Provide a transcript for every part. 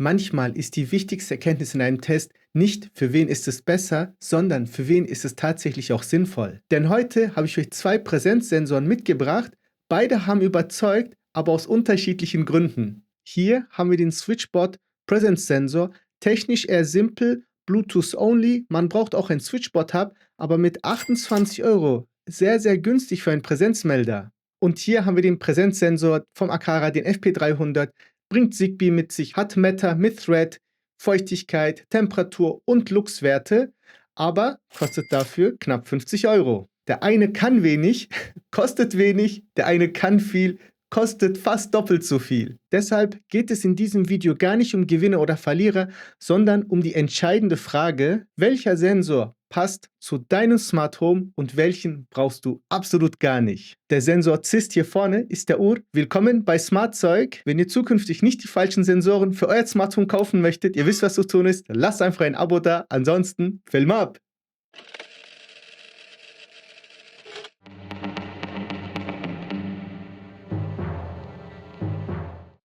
Manchmal ist die wichtigste Erkenntnis in einem Test nicht, für wen ist es besser, sondern für wen ist es tatsächlich auch sinnvoll. Denn heute habe ich euch zwei Präsenzsensoren mitgebracht. Beide haben überzeugt, aber aus unterschiedlichen Gründen. Hier haben wir den Switchbot Präsenzsensor, technisch eher simpel, Bluetooth only. Man braucht auch ein Switchbot-Hub, aber mit 28 Euro sehr, sehr günstig für einen Präsenzmelder. Und hier haben wir den Präsenzsensor vom Aqara, den FP300. Bringt Zigbee mit sich, hat Matter mit Thread, Feuchtigkeit, Temperatur und Luxwerte, aber kostet dafür knapp 50 Euro. Der eine kann wenig, kostet wenig, der eine kann viel, kostet fast doppelt so viel. Deshalb geht es in diesem Video gar nicht um Gewinner oder Verlierer, sondern um die entscheidende Frage, welcher Sensor passt zu deinem Smart Home und welchen brauchst du absolut gar nicht. Der Sensor ZIST hier vorne ist der Uhr. Willkommen bei Smartzeug. Wenn ihr zukünftig nicht die falschen Sensoren für euer Smart Home kaufen möchtet, ihr wisst, was zu tun ist, lasst einfach ein Abo da. Ansonsten, Film ab!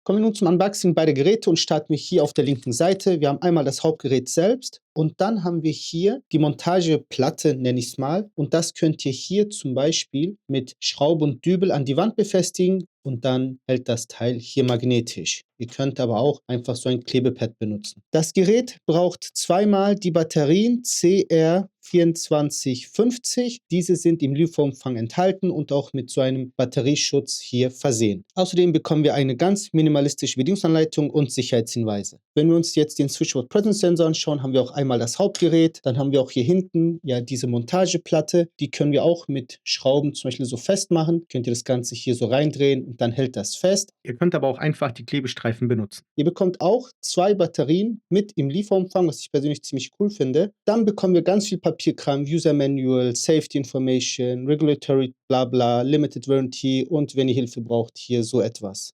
Kommen wir nun zum Unboxing beider Geräte und starten wir hier auf der linken Seite. Wir haben einmal das Hauptgerät selbst und dann haben wir hier die Montageplatte, nenne ich es mal. Und das könnt ihr hier zum Beispiel mit Schraube und Dübel an die Wand befestigen und dann hält das Teil hier magnetisch. Ihr könnt aber auch einfach so ein Klebepad benutzen. Das Gerät braucht zweimal die Batterien CR2450. Diese sind im Lieferumfang enthalten und auch mit so einem Batterieschutz hier versehen. Außerdem bekommen wir eine ganz minimalistische Bedienungsanleitung und Sicherheitshinweise. Wenn wir uns jetzt den Switchbot Presence Sensor anschauen, haben wir auch einmal das Hauptgerät. Dann haben wir auch hier hinten ja diese Montageplatte. Die können wir auch mit Schrauben zum Beispiel so festmachen. Könnt ihr das Ganze hier so reindrehen und dann hält das fest. Ihr könnt aber auch einfach die Klebestreifen benutzen. Ihr bekommt auch zwei Batterien mit im Lieferumfang, was ich persönlich ziemlich cool finde. Dann bekommen wir ganz viel Papierkram, User Manual, Safety Information, Regulatory, bla bla, Limited Warranty und wenn ihr Hilfe braucht, hier so etwas.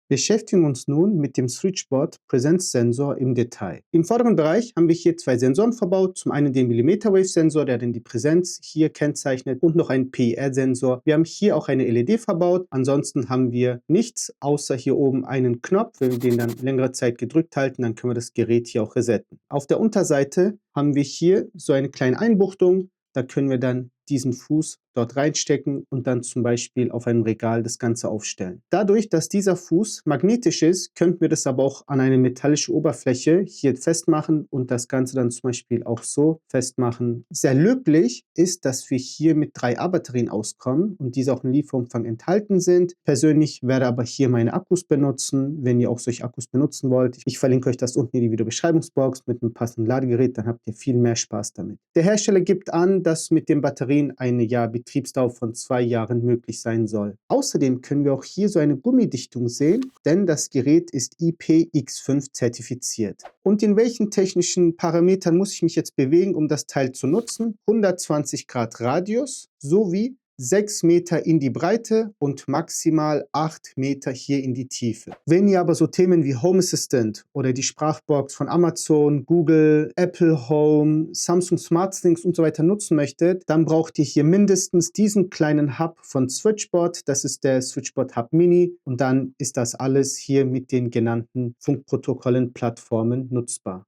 Wir beschäftigen uns nun mit dem Switchbot Präsenzsensor im Detail. Im vorderen Bereich haben wir hier zwei Sensoren verbaut. Zum einen den Millimeter-Wave-Sensor, der dann die Präsenz hier kennzeichnet und noch einen PIR-Sensor. Wir haben hier auch eine LED verbaut. Ansonsten haben wir nichts, außer hier oben einen Knopf. Wenn wir den dann längere Zeit gedrückt halten, dann können wir das Gerät hier auch resetten. Auf der Unterseite haben wir hier so eine kleine Einbuchtung. Da können wir dann diesen Fuß dort reinstecken und dann zum Beispiel auf einem Regal das Ganze aufstellen. Dadurch, dass dieser Fuß magnetisch ist, könnten wir das aber auch an eine metallische Oberfläche hier festmachen und das Ganze dann zum Beispiel auch so festmachen. Sehr löblich ist, dass wir hier mit 3A-Batterien auskommen und diese auch im Lieferumfang enthalten sind. Persönlich werde aber hier meine Akkus benutzen, wenn ihr auch solche Akkus benutzen wollt. Ich verlinke euch das unten in die Videobeschreibungsbox mit einem passenden Ladegerät, dann habt ihr viel mehr Spaß damit. Der Hersteller gibt an, dass mit den Batterien eine Betriebsdauer von 2 Jahren möglich sein soll. Außerdem können wir auch hier so eine Gummidichtung sehen, denn das Gerät ist IPX5 zertifiziert. Und in welchen technischen Parametern muss ich mich jetzt bewegen, um das Teil zu nutzen? 120 Grad Radius sowie 6 Meter in die Breite und maximal 8 Meter hier in die Tiefe. Wenn ihr aber so Themen wie Home Assistant oder die Sprachbox von Amazon, Google, Apple Home, Samsung SmartThings und so weiter nutzen möchtet, dann braucht ihr hier mindestens diesen kleinen Hub von Switchbot. Das ist der Switchbot Hub Mini und dann ist das alles hier mit den genannten Funkprotokollen, Plattformen nutzbar.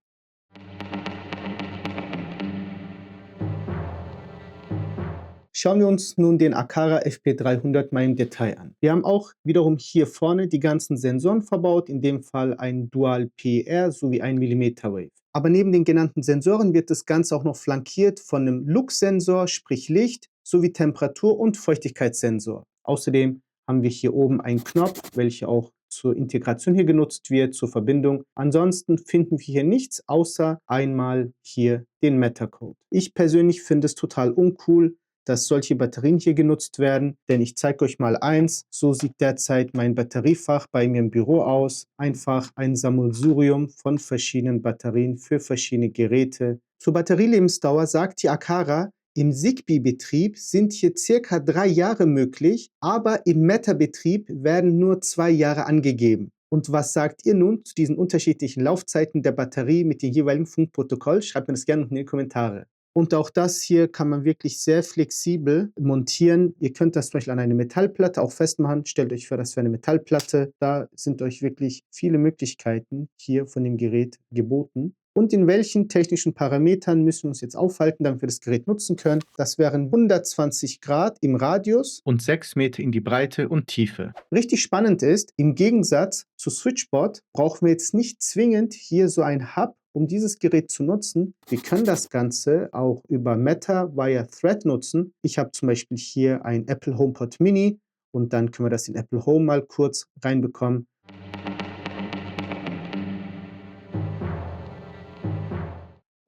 Schauen wir uns nun den Aqara FP300 mal im Detail an. Wir haben auch wiederum hier vorne die ganzen Sensoren verbaut, in dem Fall ein Dual PIR sowie ein Millimeter Wave. Aber neben den genannten Sensoren wird das Ganze auch noch flankiert von einem Lux-Sensor, sprich Licht, sowie Temperatur- und Feuchtigkeitssensor. Außerdem haben wir hier oben einen Knopf, welcher auch zur Integration hier genutzt wird, zur Verbindung. Ansonsten finden wir hier nichts, außer einmal hier den Matter-Code. Ich persönlich finde es total uncool, dass solche Batterien hier genutzt werden, denn ich zeige euch mal eins, so sieht derzeit mein Batteriefach bei mir im Büro aus. Einfach ein Sammelsurium von verschiedenen Batterien für verschiedene Geräte. Zur Batterielebensdauer sagt die Aqara, im Zigbee-Betrieb sind hier circa 3 Jahre möglich, aber im Matter-Betrieb werden nur 2 Jahre angegeben. Und was sagt ihr nun zu diesen unterschiedlichen Laufzeiten der Batterie mit dem jeweiligen Funkprotokoll? Schreibt mir das gerne unten in die Kommentare. Und auch das hier kann man wirklich sehr flexibel montieren. Ihr könnt das zum Beispiel an eine Metallplatte auch festmachen. Stellt euch vor, das wäre eine Metallplatte. Da sind euch wirklich viele Möglichkeiten hier von dem Gerät geboten. Und in welchen technischen Parametern müssen wir uns jetzt aufhalten, damit wir das Gerät nutzen können? Das wären 120 Grad im Radius und 6 Meter in die Breite und Tiefe. Richtig spannend ist, im Gegensatz zu Switchboard brauchen wir jetzt nicht zwingend hier so ein Hub, um dieses Gerät zu nutzen. Wir können das Ganze auch über Meta via Thread nutzen. Ich habe zum Beispiel hier ein Apple HomePod Mini und dann können wir das in Apple Home mal kurz reinbekommen.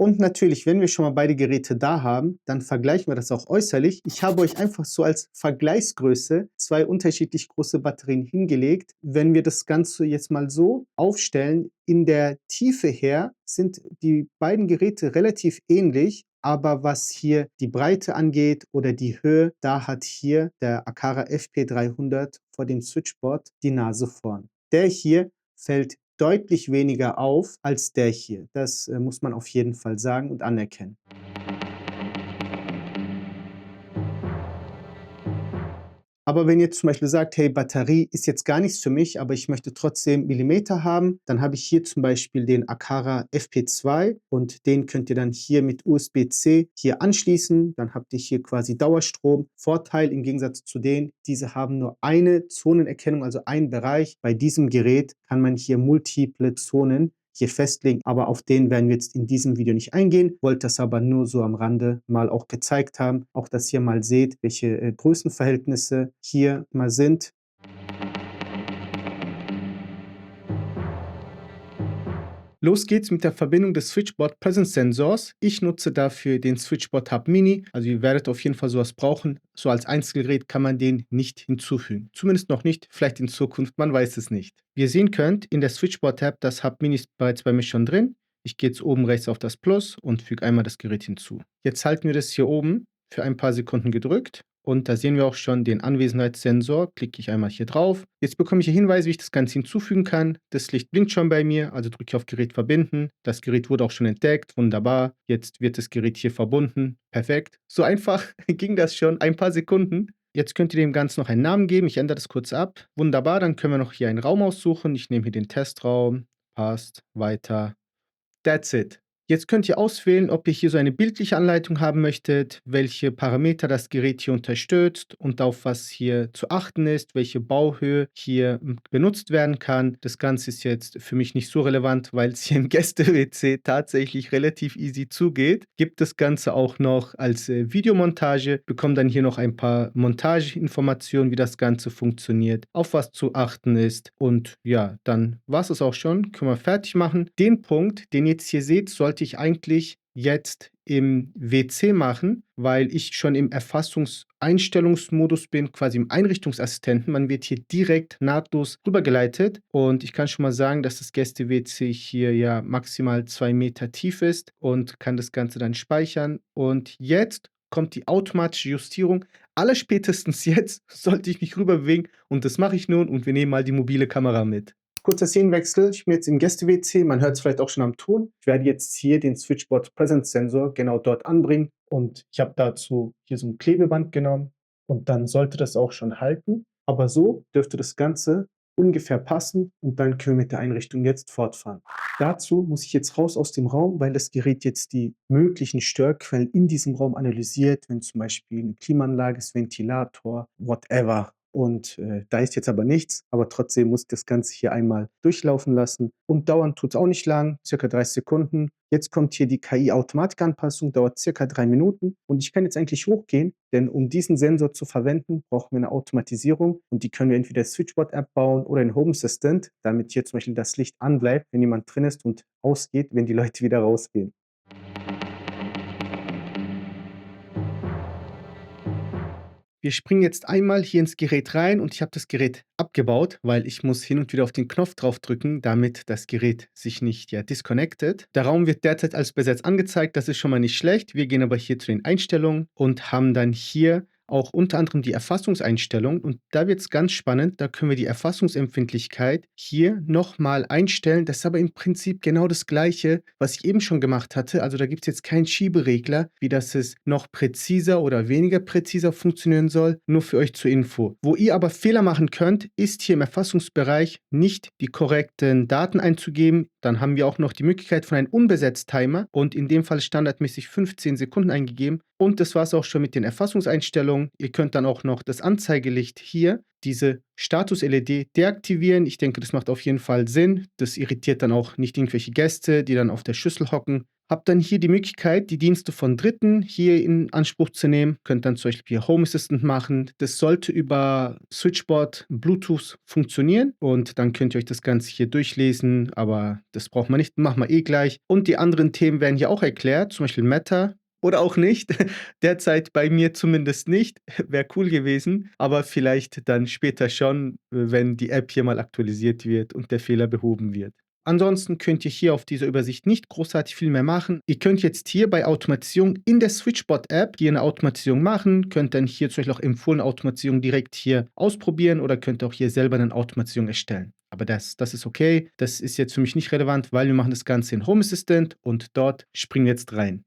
Und natürlich, wenn wir schon mal beide Geräte da haben, dann vergleichen wir das auch äußerlich. Ich habe euch einfach so als Vergleichsgröße zwei unterschiedlich große Batterien hingelegt. Wenn wir das Ganze jetzt mal so aufstellen, in der Tiefe her sind die beiden Geräte relativ ähnlich. Aber was hier die Breite angeht oder die Höhe, da hat hier der Aqara FP300 vor dem Switchboard die Nase vorn. Der hier fällt deutlich weniger auf als der hier. Das muss man auf jeden Fall sagen und anerkennen. Aber wenn ihr zum Beispiel sagt, hey, Batterie ist jetzt gar nichts für mich, aber ich möchte trotzdem Millimeter haben, dann habe ich hier zum Beispiel den Aqara FP2 und den könnt ihr dann hier mit USB-C hier anschließen. Dann habt ihr hier quasi Dauerstrom. Vorteil im Gegensatz zu denen, diese haben nur eine Zonenerkennung, also einen Bereich. Bei diesem Gerät kann man hier multiple Zonen hier festlegen, aber auf den werden wir jetzt in diesem Video nicht eingehen, wollte das aber nur so am Rande mal auch gezeigt haben, auch dass ihr mal seht, welche Größenverhältnisse hier mal sind. Los geht's mit der Verbindung des Switchboard Presence Sensors. Ich nutze dafür den Switchboard Hub Mini. Also ihr werdet auf jeden Fall sowas brauchen. So als Einzelgerät kann man den nicht hinzufügen. Zumindest noch nicht, vielleicht in Zukunft, man weiß es nicht. Wie ihr sehen könnt, in der Switchboard Tab, das Hub Mini ist bereits bei mir schon drin. Ich gehe jetzt oben rechts auf das Plus und füge einmal das Gerät hinzu. Jetzt halten wir das hier oben für ein paar Sekunden gedrückt. Und da sehen wir auch schon den Anwesenheitssensor. Klicke ich einmal hier drauf. Jetzt bekomme ich hier Hinweise, wie ich das Ganze hinzufügen kann. Das Licht blinkt schon bei mir, also drücke ich auf Gerät verbinden. Das Gerät wurde auch schon entdeckt, wunderbar. Jetzt wird das Gerät hier verbunden. Perfekt. So einfach ging das schon, ein paar Sekunden. Jetzt könnt ihr dem Ganzen noch einen Namen geben. Ich ändere das kurz ab. Wunderbar, dann können wir noch hier einen Raum aussuchen. Ich nehme hier den Testraum. Passt. Weiter. That's it. Jetzt könnt ihr auswählen, ob ihr hier so eine bildliche Anleitung haben möchtet, welche Parameter das Gerät hier unterstützt und auf was hier zu achten ist, welche Bauhöhe hier benutzt werden kann. Das Ganze ist jetzt für mich nicht so relevant, weil es hier im Gäste-WC tatsächlich relativ easy zugeht. Gibt das Ganze auch noch als Videomontage, bekommt dann hier noch ein paar Montageinformationen, wie das Ganze funktioniert, auf was zu achten ist. Und ja, dann war es auch schon. Können wir fertig machen. Den Punkt, den ihr jetzt hier seht, sollte ich eigentlich jetzt im WC machen, weil ich schon im Erfassungseinstellungsmodus bin, quasi im Einrichtungsassistenten. Man wird hier direkt nahtlos rübergeleitet und ich kann schon mal sagen, dass das Gäste-WC hier ja maximal 2 Meter tief ist und kann das Ganze dann speichern. Und jetzt kommt die automatische Justierung. Allerspätestens jetzt sollte ich mich rüber bewegen und das mache ich nun und wir nehmen mal die mobile Kamera mit. Kurzer Szenenwechsel, ich bin jetzt im Gäste-WC, man hört es vielleicht auch schon am Ton. Ich werde jetzt hier den Switchboard Presence Sensor genau dort anbringen und ich habe dazu hier so ein Klebeband genommen und dann sollte das auch schon halten. Aber so dürfte das Ganze ungefähr passen und dann können wir mit der Einrichtung jetzt fortfahren. Dazu muss ich jetzt raus aus dem Raum, weil das Gerät jetzt die möglichen Störquellen in diesem Raum analysiert, wenn zum Beispiel eine Klimaanlage ist, Ventilator, whatever. Und da ist jetzt aber nichts, aber trotzdem muss ich das Ganze hier einmal durchlaufen lassen. Und dauern tut es auch nicht lang, circa 30 Sekunden. Jetzt kommt hier die KI-Automatikanpassung, dauert circa 3 Minuten. Und ich kann jetzt eigentlich hochgehen, denn um diesen Sensor zu verwenden, brauchen wir eine Automatisierung. Und die können wir entweder Switchboard-App bauen oder in Home Assistant, damit hier zum Beispiel das Licht anbleibt, wenn jemand drin ist und ausgeht, wenn die Leute wieder rausgehen. Wir springen jetzt einmal hier ins Gerät rein und ich habe das Gerät abgebaut, weil ich muss hin und wieder auf den Knopf drauf drücken, damit das Gerät sich nicht disconnectet. Der Raum wird derzeit als besetzt angezeigt, das ist schon mal nicht schlecht. Wir gehen aber hier zu den Einstellungen und haben dann hier auch unter anderem die Erfassungseinstellung und da wird es ganz spannend. Da können wir die Erfassungsempfindlichkeit hier nochmal einstellen. Das ist aber im Prinzip genau das Gleiche, was ich eben schon gemacht hatte. Also da gibt es jetzt keinen Schieberegler, wie das es noch präziser oder weniger präziser funktionieren soll. Nur für euch zur Info. Wo ihr aber Fehler machen könnt, ist hier im Erfassungsbereich nicht die korrekten Daten einzugeben. Dann haben wir auch noch die Möglichkeit von einem Unbesetzt-Timer und in dem Fall standardmäßig 15 Sekunden eingegeben. Und das war es auch schon mit den Erfassungseinstellungen. Ihr könnt dann auch noch das Anzeigelicht hier, diese Status-LED deaktivieren. Ich denke, das macht auf jeden Fall Sinn. Das irritiert dann auch nicht irgendwelche Gäste, die dann auf der Schüssel hocken. Habt dann hier die Möglichkeit, die Dienste von Dritten hier in Anspruch zu nehmen. Könnt dann zum Beispiel hier Home Assistant machen. Das sollte über Switchboard Bluetooth funktionieren und dann könnt ihr euch das Ganze hier durchlesen, aber das braucht man nicht, machen wir eh gleich. Und die anderen Themen werden hier auch erklärt, zum Beispiel Meta. Oder auch nicht. Derzeit bei mir zumindest nicht. Wäre cool gewesen. Aber vielleicht dann später schon, wenn die App hier mal aktualisiert wird und der Fehler behoben wird. Ansonsten könnt ihr hier auf dieser Übersicht nicht großartig viel mehr machen. Ihr könnt jetzt hier bei Automatisierung in der Switchbot-App hier eine Automatisierung machen, könnt dann hier zum Beispiel auch empfohlene Automatisierung direkt hier ausprobieren oder könnt auch hier selber eine Automatisierung erstellen. Aber das ist okay. Das ist jetzt für mich nicht relevant, weil wir machen das Ganze in Home Assistant und dort springen wir jetzt rein.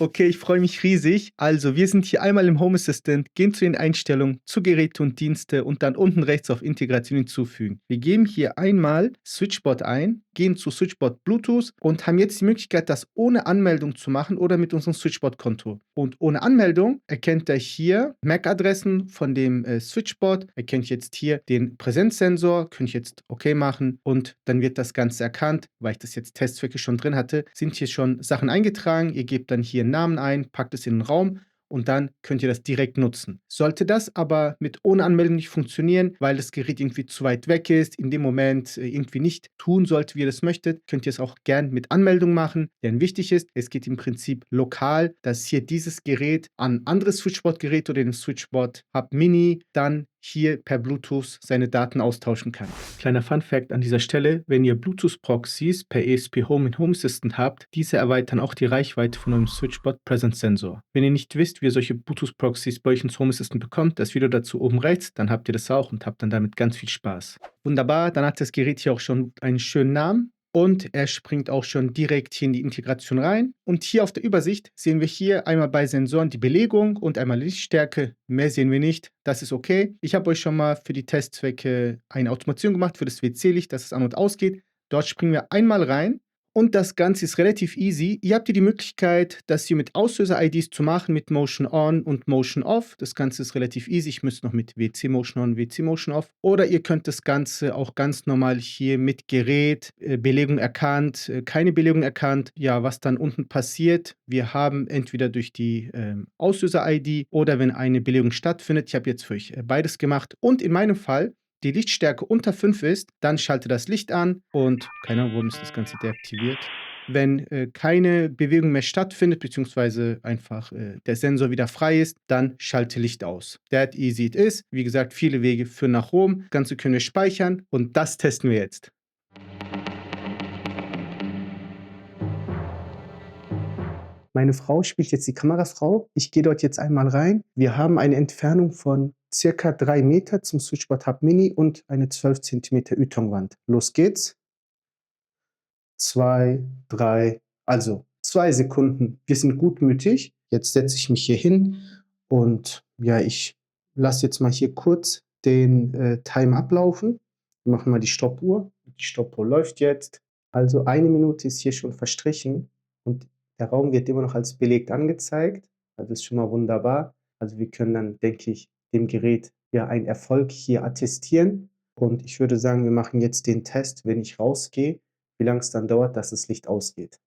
Okay, ich freue mich riesig. Also, wir sind hier einmal im Home Assistant, gehen zu den Einstellungen, zu Geräte und Dienste und dann unten rechts auf Integration hinzufügen. Wir geben hier einmal Switchbot ein, gehen zu Switchbot Bluetooth und haben jetzt die Möglichkeit, das ohne Anmeldung zu machen oder mit unserem Switchbot-Konto. Und ohne Anmeldung erkennt er hier MAC-Adressen von dem Switchbot, erkennt jetzt hier den Präsenzsensor, könnte ich jetzt OK machen und dann wird das Ganze erkannt, weil ich das jetzt Testzwecke schon drin hatte, sind hier schon Sachen eingetragen. Ihr gebt dann hier einen Namen ein, packt es in den Raum und dann könnt ihr das direkt nutzen. Sollte das aber mit ohne Anmeldung nicht funktionieren, weil das Gerät irgendwie zu weit weg ist, in dem Moment irgendwie nicht tun sollte, wie ihr das möchtet, könnt ihr es auch gern mit Anmeldung machen. Denn wichtig ist, es geht im Prinzip lokal, dass hier dieses Gerät an anderes Switchbot-Gerät oder den Switchbot Hub Mini dann hier per Bluetooth seine Daten austauschen kann. Kleiner Fun-Fact an dieser Stelle, wenn ihr Bluetooth-Proxys per ESP Home in Home Assistant habt, diese erweitern auch die Reichweite von eurem Switchbot Presence Sensor. Wenn ihr nicht wisst, wie ihr solche Bluetooth-Proxys bei euch ins Home Assistant bekommt, das Video dazu oben rechts, dann habt ihr das auch und habt dann damit ganz viel Spaß. Wunderbar, dann hat das Gerät hier auch schon einen schönen Namen. Und er springt auch schon direkt hier in die Integration rein. Und hier auf der Übersicht sehen wir hier einmal bei Sensoren die Belegung und einmal Lichtstärke. Mehr sehen wir nicht. Das ist okay. Ich habe euch schon mal für die Testzwecke eine Automation gemacht für das WC-Licht, dass es an und ausgeht. Dort springen wir einmal rein. Und das Ganze ist relativ easy. Ihr habt hier die Möglichkeit, das hier mit Auslöser-IDs zu machen, mit Motion On und Motion Off. Das Ganze ist relativ easy. Ich müsste noch mit WC Motion On, WC Motion Off. Oder ihr könnt das Ganze auch ganz normal hier mit Gerät, Belegung erkannt, keine Belegung erkannt. Ja, was dann unten passiert, wir haben entweder durch die Auslöser-ID oder wenn eine Belegung stattfindet. Ich habe jetzt für euch beides gemacht. Und in meinem Fall die Lichtstärke unter 5 ist, dann schalte das Licht an und keine Ahnung, warum ist das Ganze deaktiviert. Wenn keine Bewegung mehr stattfindet, beziehungsweise einfach der Sensor wieder frei ist, dann schalte Licht aus. That easy it is. Wie gesagt, viele Wege führen nach Rom. Das Ganze können wir speichern und das testen wir jetzt. Meine Frau spielt jetzt die Kamerafrau. Ich gehe dort jetzt einmal rein. Wir haben eine Entfernung von circa 3 Meter zum Switchbot Hub Mini und eine 12 Zentimeter Ytongwand. Los geht's. 2, 3, also 2 Sekunden. Wir sind gutmütig. Jetzt setze ich mich hier hin und ja, ich lasse jetzt mal hier kurz den Timer ablaufen. Wir machen mal die Stoppuhr. Die Stoppuhr läuft jetzt. Also 1 Minute ist hier schon verstrichen und der Raum wird immer noch als belegt angezeigt. Also das ist schon mal wunderbar. Also wir können dann, denke ich, dem Gerät ja einen Erfolg hier attestieren. Und ich würde sagen, wir machen jetzt den Test, wenn ich rausgehe, wie lange es dann dauert, dass das Licht ausgeht.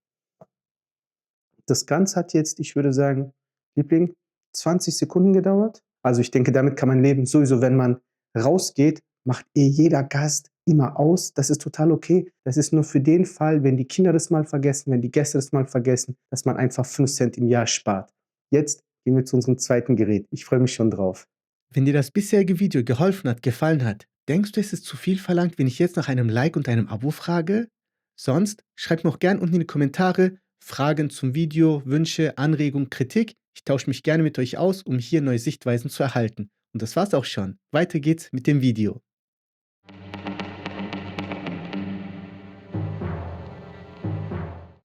Das Ganze hat jetzt, ich würde sagen, Liebling, 20 Sekunden gedauert. Also ich denke, damit kann man leben. Sowieso, wenn man rausgeht, macht jeder Gast immer aus. Das ist total okay. Das ist nur für den Fall, wenn die Kinder das mal vergessen, wenn die Gäste das mal vergessen, dass man einfach 5 Cent im Jahr spart. Jetzt gehen wir zu unserem zweiten Gerät. Ich freue mich schon drauf. Wenn dir das bisherige Video geholfen hat, gefallen hat, denkst du, es ist zu viel verlangt, wenn ich jetzt nach einem Like und einem Abo frage? Sonst schreib noch gern unten in die Kommentare, Fragen zum Video, Wünsche, Anregungen, Kritik. Ich tausche mich gerne mit euch aus, um hier neue Sichtweisen zu erhalten. Und das war's auch schon. Weiter geht's mit dem Video.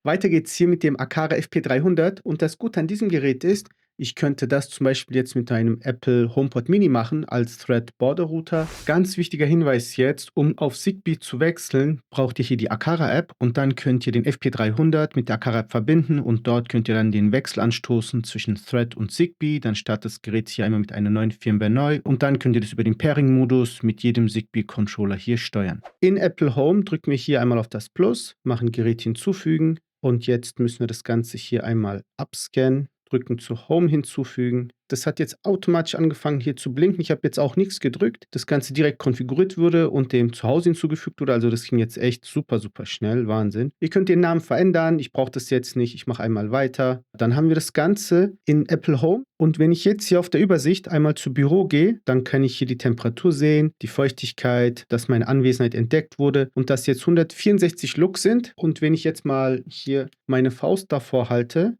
Weiter geht's hier mit dem Aqara FP300 und das Gute an diesem Gerät ist, ich könnte das zum Beispiel jetzt mit einem Apple HomePod Mini machen als Thread Border Router. Ganz wichtiger Hinweis jetzt, um auf Zigbee zu wechseln, braucht ihr hier die Aqara App und dann könnt ihr den FP300 mit der Aqara App verbinden und dort könnt ihr dann den Wechsel anstoßen zwischen Thread und Zigbee. Dann startet das Gerät hier einmal mit einer neuen Firmware neu und dann könnt ihr das über den Pairing-Modus mit jedem Zigbee-Controller hier steuern. In Apple Home drücken wir hier einmal auf das Plus, machen Gerät hinzufügen. Und jetzt müssen wir das Ganze hier einmal abscannen, drücken zu Home hinzufügen. Das hat jetzt automatisch angefangen hier zu blinken. Ich habe jetzt auch nichts gedrückt. Das Ganze direkt konfiguriert wurde und dem Zuhause hinzugefügt wurde. Also das ging jetzt echt super, super schnell. Wahnsinn. Ihr könnt den Namen verändern. Ich brauche das jetzt nicht. Ich mache einmal weiter. Dann haben wir das Ganze in Apple Home. Und wenn ich jetzt hier auf der Übersicht einmal zu Büro gehe, dann kann ich hier die Temperatur sehen, die Feuchtigkeit, dass meine Anwesenheit entdeckt wurde und dass jetzt 164 Lux sind. Und wenn ich jetzt mal hier meine Faust davor halte,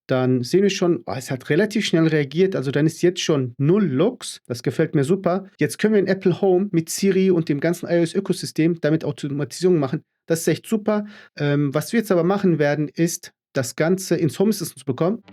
dann sehen wir schon, es hat relativ schnell reagiert, also dann ist jetzt schon 0 Lux, das gefällt mir super. Jetzt können wir in Apple Home mit Siri und dem ganzen iOS-Ökosystem damit Automatisierung machen. Das ist echt super. Was wir jetzt aber machen werden, ist, das Ganze ins Home Assistant zu bekommen.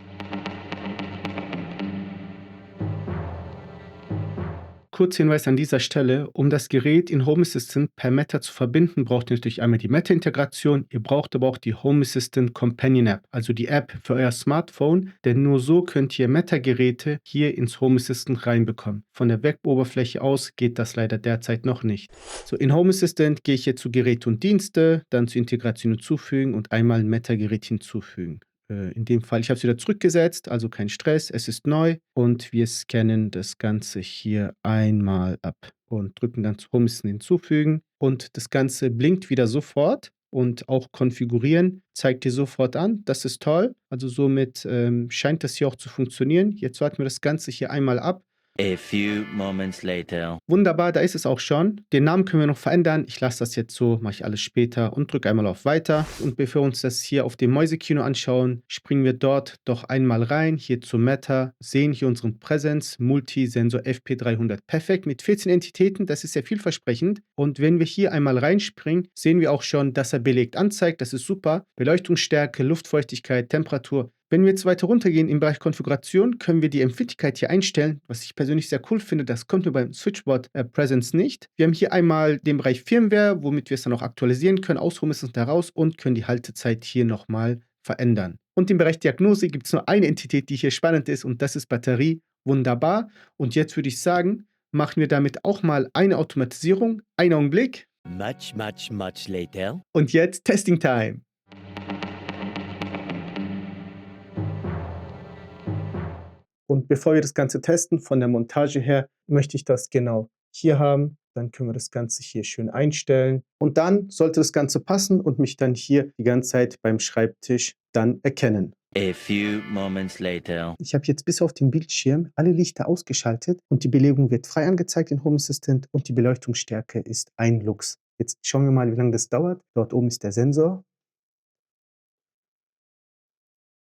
Kurzhinweis an dieser Stelle, um das Gerät in Home Assistant per Meta zu verbinden, braucht ihr natürlich einmal die Meta-Integration, ihr braucht aber auch die Home Assistant Companion App, also die App für euer Smartphone, denn nur so könnt ihr Meta-Geräte hier ins Home Assistant reinbekommen. Von der Web-Oberfläche aus geht das leider derzeit noch nicht. So, in Home Assistant gehe ich jetzt zu Geräte und Dienste, dann zu Integration hinzufügen und einmal ein Meta-Gerät hinzufügen. In dem Fall, ich habe es wieder zurückgesetzt, also kein Stress, es ist neu und wir scannen das Ganze hier einmal ab und drücken dann zu Home Assistant hinzufügen und das Ganze blinkt wieder sofort und auch konfigurieren zeigt dir sofort an, das ist toll, also somit scheint das hier auch zu funktionieren. Jetzt warten wir das Ganze hier einmal ab. A few moments later. Wunderbar, da ist es auch schon. Den Namen können wir noch verändern. Ich lasse das jetzt so, mache ich alles später und drücke einmal auf Weiter. Und bevor wir uns das hier auf dem Mäusekino anschauen, springen wir dort doch einmal rein, hier zu Meta, sehen hier unseren Präsenz Multisensor FP300. Perfekt, mit 14 Entitäten, das ist sehr vielversprechend. Und wenn wir hier einmal reinspringen, sehen wir auch schon, dass er belegt anzeigt. Das ist super. Beleuchtungsstärke, Luftfeuchtigkeit, Temperatur. Wenn wir jetzt weiter runtergehen im Bereich Konfiguration, können wir die Empfindlichkeit hier einstellen, was ich persönlich sehr cool finde. Das kommt mir beim Switchboard Presence nicht. Wir haben hier einmal den Bereich Firmware, womit wir es dann auch aktualisieren können, aus Home Assistant heraus und können die Haltezeit hier nochmal verändern. Und im Bereich Diagnose gibt es nur eine Entität, die hier spannend ist und das ist Batterie. Wunderbar. Und jetzt würde ich sagen, machen wir damit auch mal eine Automatisierung. Einen Augenblick. Much later. Und jetzt Testing Time. Und bevor wir das Ganze testen, von der Montage her, möchte ich das genau hier haben. Dann können wir das Ganze hier schön einstellen. Und dann sollte das Ganze passen und mich dann hier die ganze Zeit beim Schreibtisch dann erkennen. A few moments later. Ich habe jetzt bis auf den Bildschirm alle Lichter ausgeschaltet und die Belegung wird frei angezeigt in Home Assistant und die Beleuchtungsstärke ist 1 Lux. Jetzt schauen wir mal, wie lange das dauert. Dort oben ist der Sensor.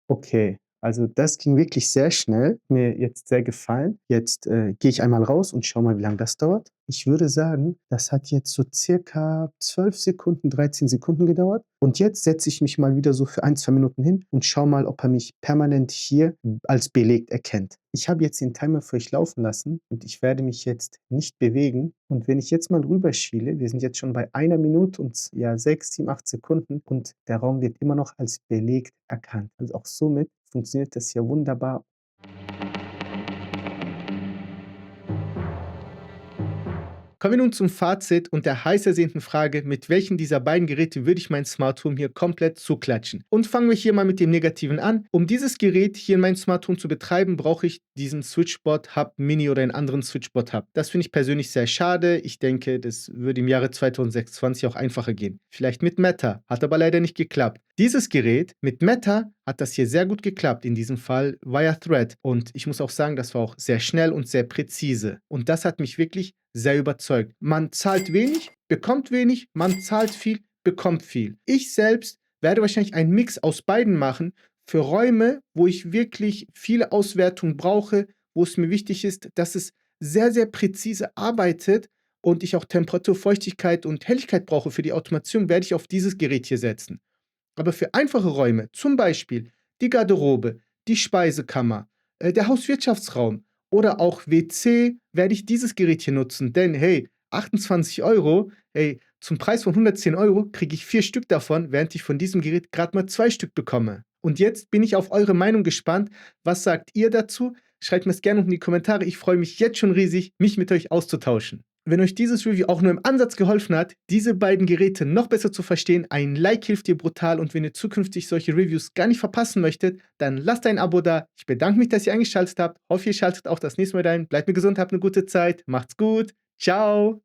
Okay, also das ging wirklich sehr schnell, mir jetzt sehr gefallen. Jetzt gehe ich einmal raus und schaue mal, wie lange das dauert. Ich würde sagen, das hat jetzt so circa 12 Sekunden, 13 Sekunden gedauert. Und jetzt setze ich mich mal wieder so für 1, 2 Minuten hin und schaue mal, ob er mich permanent hier als belegt erkennt. Ich habe jetzt den Timer für euch laufen lassen und ich werde mich jetzt nicht bewegen. Und wenn ich jetzt mal rüberschiele, wir sind jetzt schon bei 1 Minute und ja 6, 7, 8 Sekunden und der Raum wird immer noch als belegt erkannt. Also auch somit funktioniert das hier wunderbar. Kommen wir nun zum Fazit und der heiß ersehnten Frage, mit welchen dieser beiden Geräte würde ich mein Smart Home hier komplett zuklatschen? Und fangen wir hier mal mit dem Negativen an. Um dieses Gerät hier in meinem Smart Home zu betreiben, brauche ich diesen Switchboard Hub Mini oder einen anderen Switchboard Hub. Das finde ich persönlich sehr schade. Ich denke, das würde im Jahre 2026 auch einfacher gehen. Vielleicht mit Meta, hat aber leider nicht geklappt. Dieses Gerät mit Meta hat das hier sehr gut geklappt, in diesem Fall via Thread. Und ich muss auch sagen, das war auch sehr schnell und sehr präzise. Und das hat mich wirklich sehr überzeugt. Man zahlt wenig, bekommt wenig, man zahlt viel, bekommt viel. Ich selbst werde wahrscheinlich einen Mix aus beiden machen für Räume, wo ich wirklich viele Auswertungen brauche, wo es mir wichtig ist, dass es sehr, sehr präzise arbeitet und ich auch Temperatur, Feuchtigkeit und Helligkeit brauche für die Automation, werde ich auf dieses Gerät hier setzen. Aber für einfache Räume, zum Beispiel die Garderobe, die Speisekammer, der Hauswirtschaftsraum oder auch WC, werde ich dieses Gerät hier nutzen. Denn hey, 28 Euro, hey, zum Preis von 110 Euro kriege ich 4 Stück davon, während ich von diesem Gerät gerade mal 2 Stück bekomme. Und jetzt bin ich auf eure Meinung gespannt. Was sagt ihr dazu? Schreibt mir es gerne unten in die Kommentare. Ich freue mich jetzt schon riesig, mich mit euch auszutauschen. Wenn euch dieses Review auch nur im Ansatz geholfen hat, diese beiden Geräte noch besser zu verstehen, ein Like hilft dir brutal und wenn ihr zukünftig solche Reviews gar nicht verpassen möchtet, dann lasst ein Abo da. Ich bedanke mich, dass ihr eingeschaltet habt. Hoffe, ihr schaltet auch das nächste Mal ein. Bleibt mir gesund, habt eine gute Zeit. Macht's gut. Ciao.